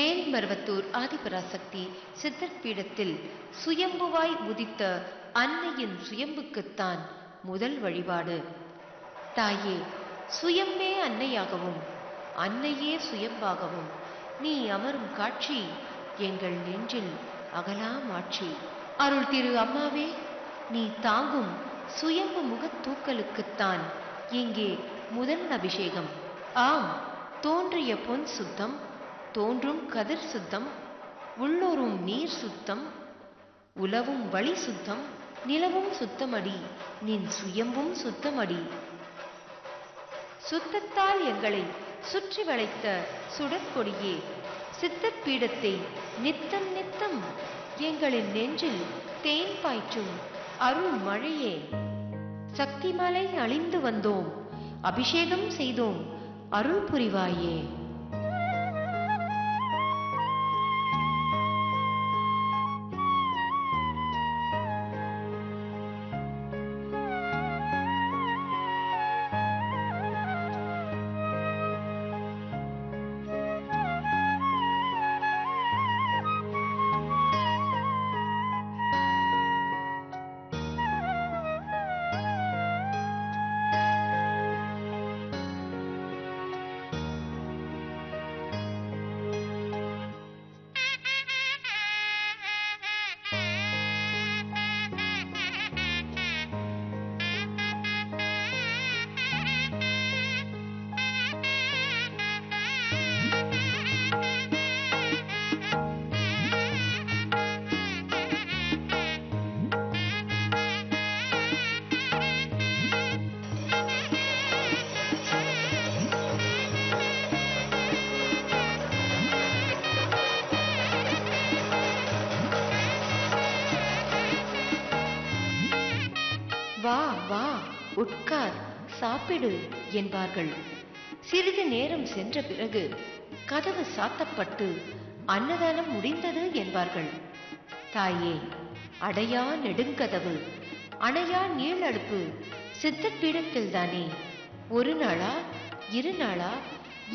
மேல்மருவத்தூர் ஆதிபராசக்தி சித்தர் பீடத்தில் சுயம்புவாய் உதித்த அன்னையின் சுயம்புக்குத்தான் முதல் வழிபாடு. தாயே, சுயம்பே அன்னையாகவும் அன்னையே சுயம்பாகவும் நீ அமரும் காட்சி எங்கள் நெஞ்சில் அகலாமாட்சி. அருள் திரு அம்மாவே, நீ தாங்கும் சுயம்பு முகத்தூக்கலுக்குத்தான் இங்கே முதல் அபிஷேகம். ஆம், தோன்றிய பொன் சுத்தம், தோன்றும் கதிர் சுத்தம், உள்ளூரும் நீர் சுத்தம், உலவும் வழி சுத்தம், நிலவும் சுத்தமடி, நின் சுயம்பும் சுத்தமடி. சுத்தத்தால் எங்களை சுற்றி வளைத்த சுடற்கொடியே, சித்தர் பீடத்தை நித்தம் நித்தம் எங்களின் நெஞ்சில் தேன் பாய்ச்சும் அருள் மழையே. சக்தி மலை அழிந்து வந்தோம், அபிஷேகம் செய்தோம், அருள் புரிவாயே. வா வா, உட்கார், சாப்பிடு என்பார்கள். சிறிது நேரம் சென்ற பிறகு கதவு சாத்தப்பட்டு அன்னதானம் முடிந்தது என்பார்கள். தாயே, அடையா நெடுங்கதவு, அணையா நீளடுப்பு சித்தர் பீடத்தில் தானே ஒரு நாளா, இரு நாளா,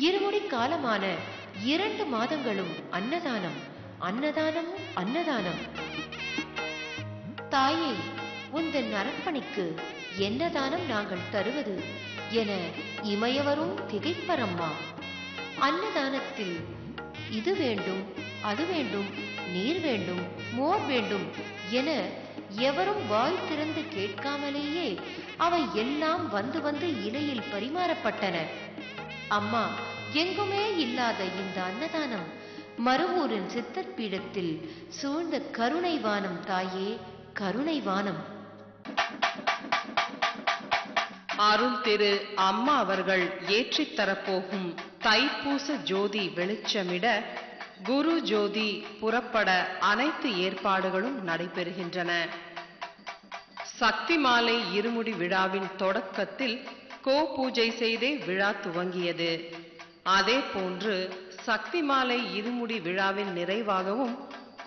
இருமுடி காலமான 2 மாதங்களும் அன்னதானம், அன்னதானம், அன்னதானம். தாயே, உந்தன் அரண்மனைக்கு என்ன தானம் நாங்கள் தருவது என இமயவரும் திகைப்பரம்மா. அன்னதானத்தில் இது வேண்டும், அது வேண்டும், நீர் வேண்டும், மோர் வேண்டும் என எவரும் வாய் திறந்து கேட்காமலேயே அவை எல்லாம் வந்து வந்து இலையில் பரிமாறப்பட்டன. அம்மா, எங்குமே இல்லாத இந்த அன்னதானம் மருவூரின் சித்தர் பீடத்தில் சூழ்ந்த கருணை வானம் தாயே, கருணை வானம். அருள் திரு அம்மா அவர்கள் ஏற்றித் தரப்போகும் தைப்பூச ஜோதி வெளிச்சமிட குரு ஜோதி புறப்பட அனைத்து ஏற்பாடுகளும் நடைபெறுகின்றன. சக்தி மாலை இருமுடி விழாவின் தொடக்கத்தில் கோ பூஜை செய்தே விழா துவங்கியது. அதே போன்று சக்தி மாலை இருமுடி விழாவின் நிறைவாகவும்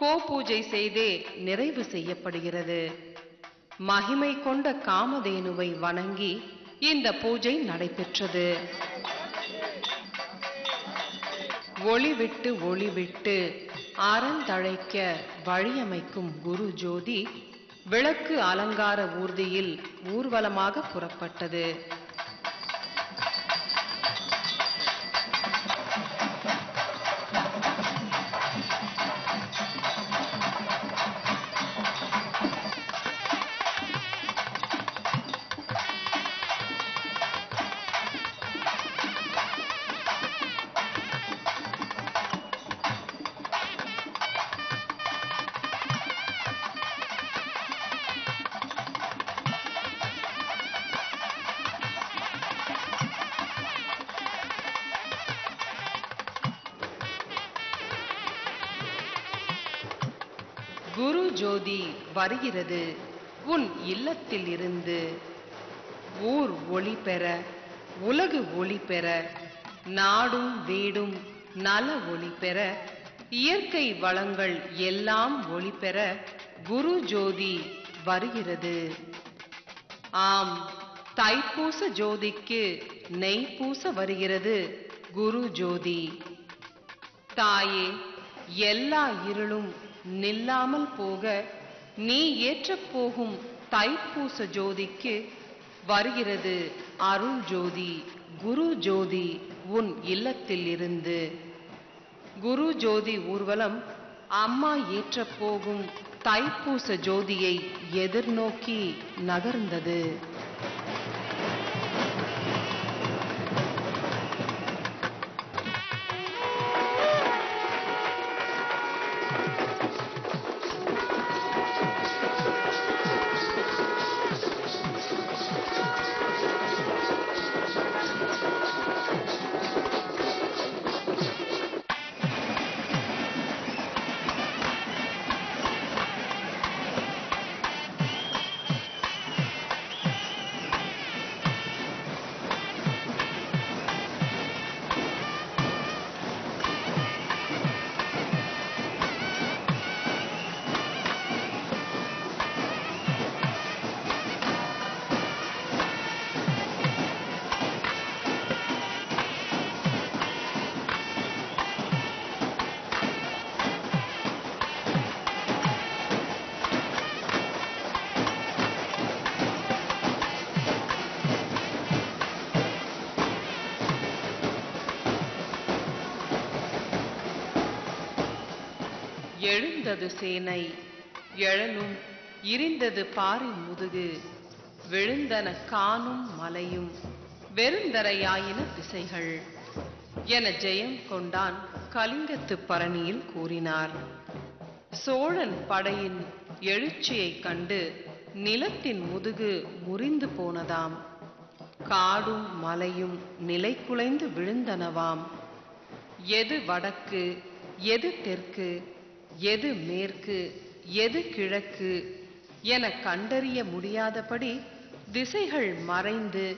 கோ பூஜை செய்தே நிறைவு செய்யப்படுகிறது. மகிமை கொண்ட காமதேனுவை வணங்கி இந்த பூஜை நடைபெற்றது. ஒளிவிட்டு ஒளிவிட்டு அறந்தழைக்க வழியமைக்கும் குரு ஜோதி விளக்கு அலங்கார ஊர்தியில் ஊர்வலமாக புறப்பட்டது. குரு ஜோதி வருகிறது உன் இல்லத்தில் இருந்து. ஊர் ஒளி பெற, உலகு ஒளி பெற, நாடும் வீடும் நல ஒளி பெற, இயற்கை வளங்கள் எல்லாம் ஒளி பெற குரு ஜோதி வருகிறது. ஆம், தைப்பூச ஜோதிக்கு நெய் பூச வருகிறது குரு ஜோதி. தாயே, எல்லா இருளும் நில்லாமல் போக நீ ஏற்றப் போகும் தைப்பூச ஜோதிக்கு வருகிறது அருள் ஜோதி, குரு ஜோதி உன் இல்லத்தில் இருந்து. குரு ஜோதி ஊர்வலம் அம்மா ஏற்றப் போகும் தைப்பூச ஜோதியை எதிர்நோக்கி நகர்ந்தது. எழுந்தது சேனை எழலும் இருந்தது பாரின் முதுகு, விழுந்தன காணும் மலையும் வெறுந்தரையாயின திசைகள் என ஜெயம் கொண்டான் கலிங்கத்து பரணியில் கூறினார். சோழன் படையின் எழுச்சியைக் கண்டு நிலத்தின் முதுகு முறிந்து போனதாம். காடும் மலையும் நிலை குலைந்து விழுந்தனவாம். எது வடக்கு, எது தெற்கு, எது மேற்கு, எது கிழக்கு என கண்டறிய முடியாதபடி திசைகள் மறைந்து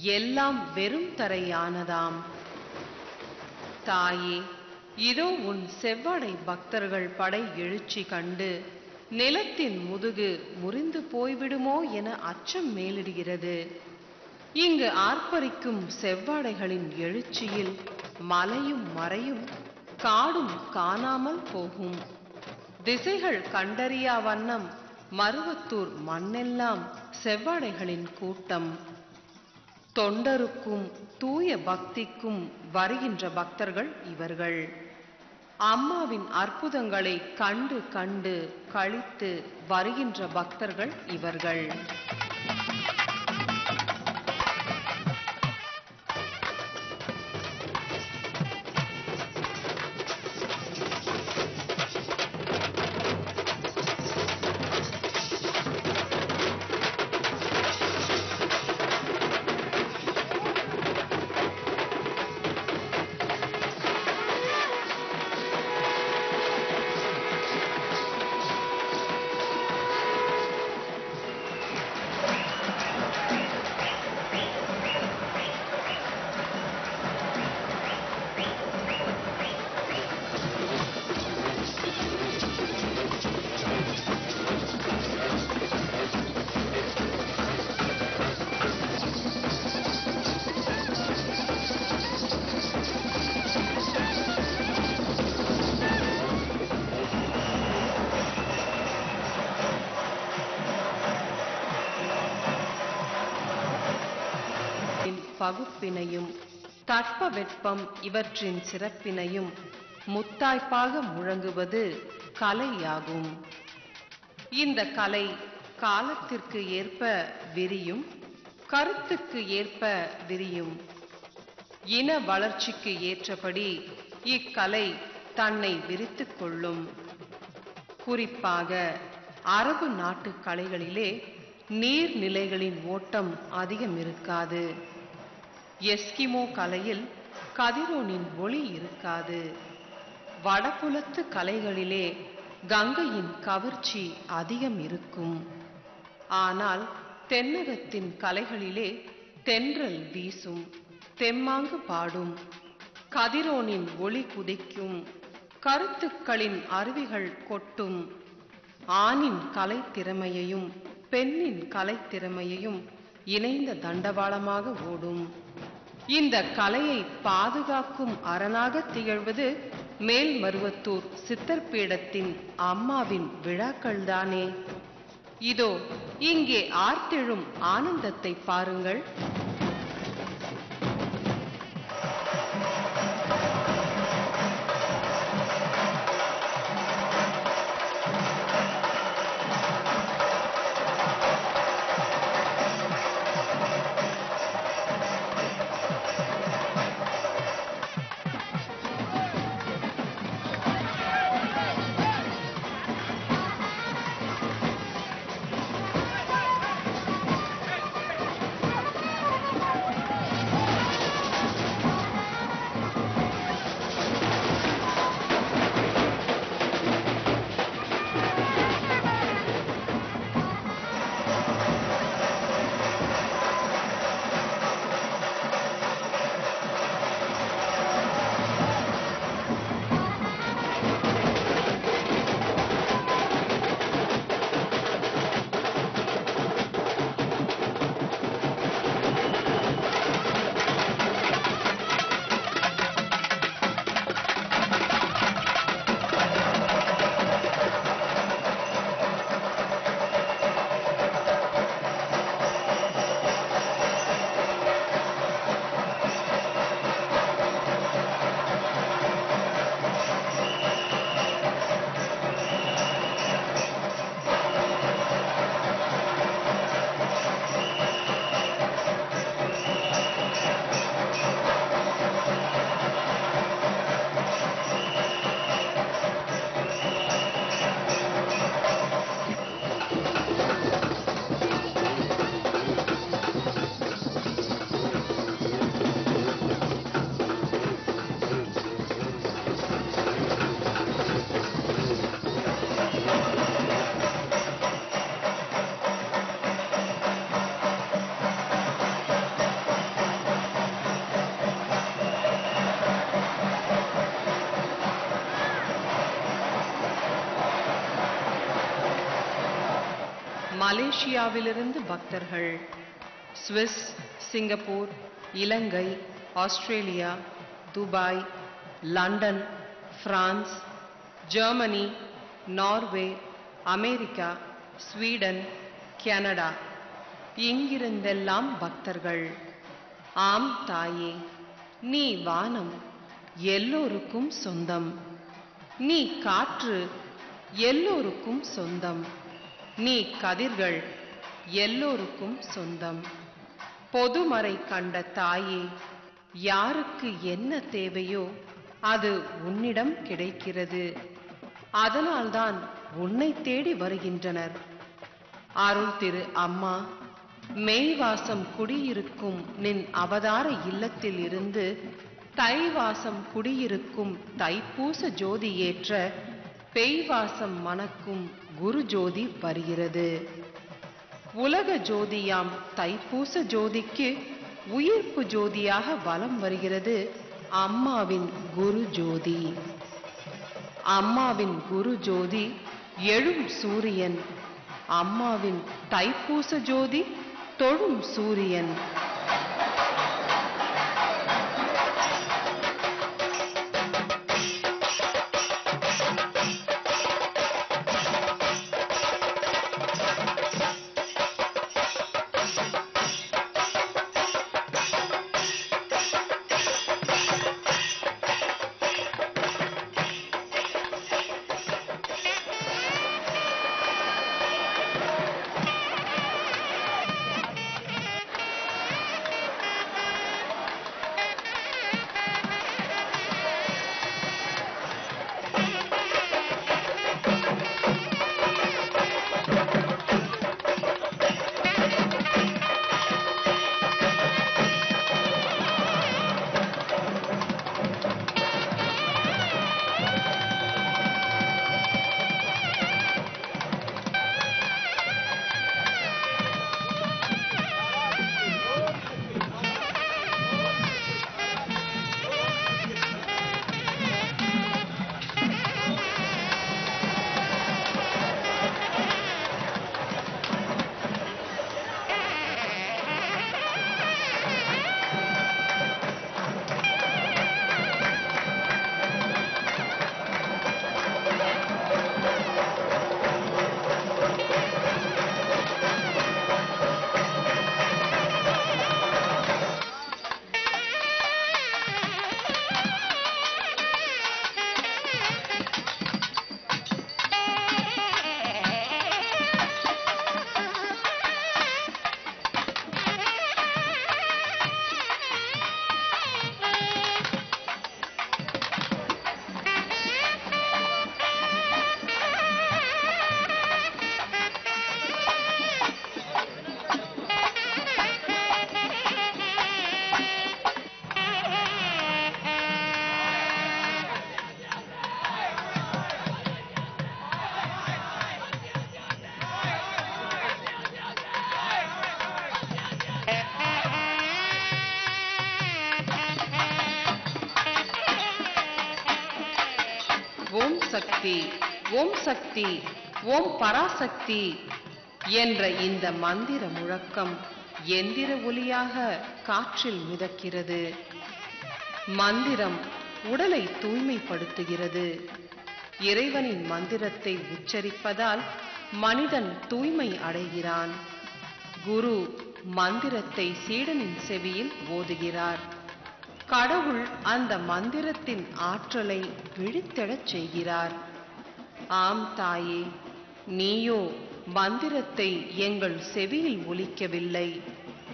எல்லாம் வெறும் தரையானதாம். தாயே, இதோ உன் செவ்வடை பக்தர்கள் படை எழுச்சி கண்டு நிலத்தின் முதுகு முறிந்து போய்விடுமோ என அச்சம் மேலிடுகிறது. இங்கு ஆர்ப்பரிக்கும் செவ்வாடைகளின் எழுச்சியில் மலையும் மறையும் காடும் காணாமல் போகும். திசைகள் கண்டறியா வண்ணம் மருவத்தூர் மண்ணெல்லாம் செவ்வாடைகளின் கூட்டம். தொண்டருக்கும் தூய பக்திக்கும் வருகின்ற பக்தர்கள் இவர்கள். அம்மாவின் அற்புதங்களை கண்டு கண்டு களித்து வருகின்ற பக்தர்கள் இவர்கள். பகுப்பினையும் தட்ப வெப்பம் இவற்றின் சிறப்பினையும் முத்தாய்ப்பாக முழங்குவது கலையாகும். இந்த கலை காலத்திற்கு ஏற்ப விரியும், கருத்துக்கு ஏற்ப விரியும். இன வளர்ச்சிக்கு ஏற்றபடி இக்கலை தன்னை விரித்துக் கொள்ளும். குறிப்பாக அரபு நாட்டு கலைகளிலே நீர்நிலைகளின் ஓட்டம் அதிகம் இருக்காது. எஸ்கிமோ கலையில் கதிரோனின் ஒளி இருக்காது. வடபுலத்து கலைகளிலே கங்கையின் கவர்ச்சி அதிகம் இருக்கும். ஆனால் தென்னகத்தின் கலைகளிலே தென்றல் வீசும், தெம்மாங்கு பாடும், கதிரோனின் ஒளி குதிக்கும், கருத்துக்களின் அருவிகள் கொட்டும். ஆணின் கலைத்திறமையையும் பெண்ணின் கலைத்திறமையையும் இணைந்த தண்டவாளமாக ஓடும். இந்த கலையை பாதுகாக்கும் அரணாக திகழ்வது மேல்மருவத்தூர் சித்தர் பீடத்தின் அம்மாவின் விழாக்கள்தானே. இதோ இங்கே ஆர்த்தெழும் ஆனந்தத்தை பாருங்கள். மலேசியாவிலிருந்து பக்தர்கள், Swiss, Singapore, Ilangai, Australia, Dubai, London, France, Germany, Norway, America, Sweden, Canada, இங்கிருந்தெல்லாம் பக்தர்கள். ஆம் தாயே, நீ வானம், எல்லோருக்கும் சொந்தம். நீ காற்று, எல்லோருக்கும் சொந்தம். நீ கதிர்கள், எல்லோருக்கும் சொந்தம். பொதுமறை கண்ட தாயே, யாருக்கு என்ன தேவையோ அது உன்னிடம் கிடைக்கிறது. அதனால்தான் உன்னை தேடி வருகின்றனர். அருள் திரு அம்மா, மெய்வாசம் குடியிருக்கும் நின் அவதார இல்லத்தில் இருந்து தைவாசம் குடியிருக்கும் தைப்பூச ஜோதி ஏற்ற பெய்வாசம் மணக்கும் குரு ஜோதி வருகிறது. உலக ஜோதியாம் தைப்பூச ஜோதிக்கு உயிர்ப்பு ஜோதியாக வலம் வருகிறது அம்மாவின் குரு ஜோதி. அம்மாவின் குரு ஜோதி எழும் சூரியன், அம்மாவின் தைப்பூச ஜோதி தொழும் சூரியன். ஓம் சக்தி, ஓம் சக்தி, ஓம் பராசக்தி என்ற இந்த மந்திர முழக்கம் எந்திர ஒலியாக காற்றில் மிதக்கிறது. மந்திரம் உடலை தூய்மைப்படுத்துகிறது. இறைவனின் மந்திரத்தை உச்சரிப்பதால் மனிதன் தூய்மை அடைகிறான். குரு மந்திரத்தை சீடனின் செவியில் ஓதுகிறார். கடவுள் அந்த மந்திரத்தின் ஆற்றலை விழித்தெழச் செய்கிறார். ஆம் தாயே, நீயோ மந்திரத்தை எங்கள் செவியில் ஒலிக்கவில்லை,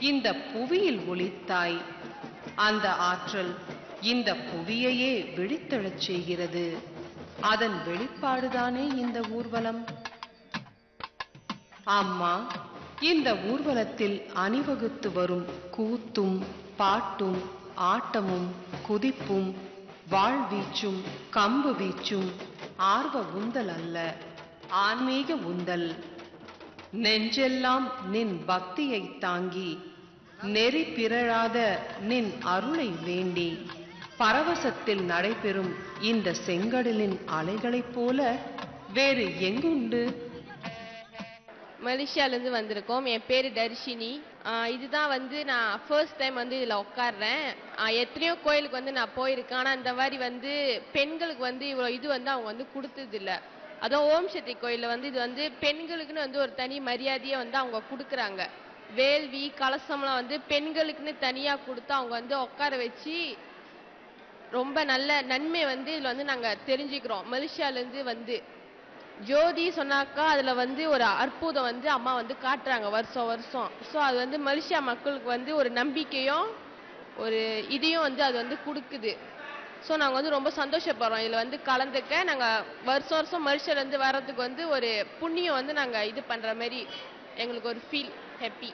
இந்த புவியில் ஒலித்தாய். அந்த ஆற்றல் இந்த புவியையே விழித்தெழச் செய்கிறது. அதன் வெளிப்பாடுதானே இந்த ஊர்வலம். அம்மா, இந்த ஊர்வலத்தில் அணிவகுத்து வரும் கூத்தும் பாட்டும் ஆட்டமும் குதிப்பும் வாழ்வீச்சும் கம்பு வீச்சும் ஆர்வ உந்தல் அல்ல, ஆன்மீக உந்தல். நெஞ்செல்லாம் நின் பக்தியை தாங்கி, நெறி பிறழாத நின் அருளை வேண்டி, பரவசத்தில் நடைபெறும் இந்த செங்கடலின் அலைகளைப் போல வேறு எங்குண்டு? மலேசியாலேருந்து வந்திருக்கோம். என் பேர் தர்ஷினி. இதுதான் வந்து நான் ஃபர்ஸ்ட் டைம் வந்து இதில் உட்காடுறேன். எத்தனையோ கோயிலுக்கு வந்து நான் போயிருக்கேன். ஆனால் இந்த மாதிரி வந்து பெண்களுக்கு வந்து இவ்வளோ இது வந்து அவங்க வந்து கொடுத்ததில்ல. அதுவும் ஓம் சக்தி கோயிலில் வந்து இது வந்து பெண்களுக்குன்னு வந்து ஒரு தனி மரியாதையை வந்து அவங்க கொடுக்குறாங்க. வேள்வி கலசம்லாம் வந்து பெண்களுக்குன்னு தனியாக கொடுத்து அவங்க வந்து உட்கார வச்சு ரொம்ப நல்ல நன்மை வந்து இதில் வந்து நாங்கள் தெரிஞ்சுக்கிறோம். மலேசியாலேருந்து வந்து ஜோதி சொன்னாக்கா அதில் வந்து ஒரு அற்புதம் வந்து அம்மா வந்து காட்டுறாங்க வருஷம் வருஷம். ஸோ அது வந்து மலேசியா மக்களுக்கு வந்து ஒரு நம்பிக்கையும் ஒரு இதையும் வந்து அது வந்து கொடுக்குது. ஸோ நாங்கள் வந்து ரொம்ப சந்தோஷப்படுறோம் இதில் வந்து கலந்துக்க. நாங்கள் வருஷம் வருஷம் மலேசியாலேருந்து வர்றதுக்கு வந்து ஒரு புண்ணியம் வந்து நாங்கள் இது பண்ணுற மாதிரி எங்களுக்கு ஒரு ஃபீல் ஹாப்பி.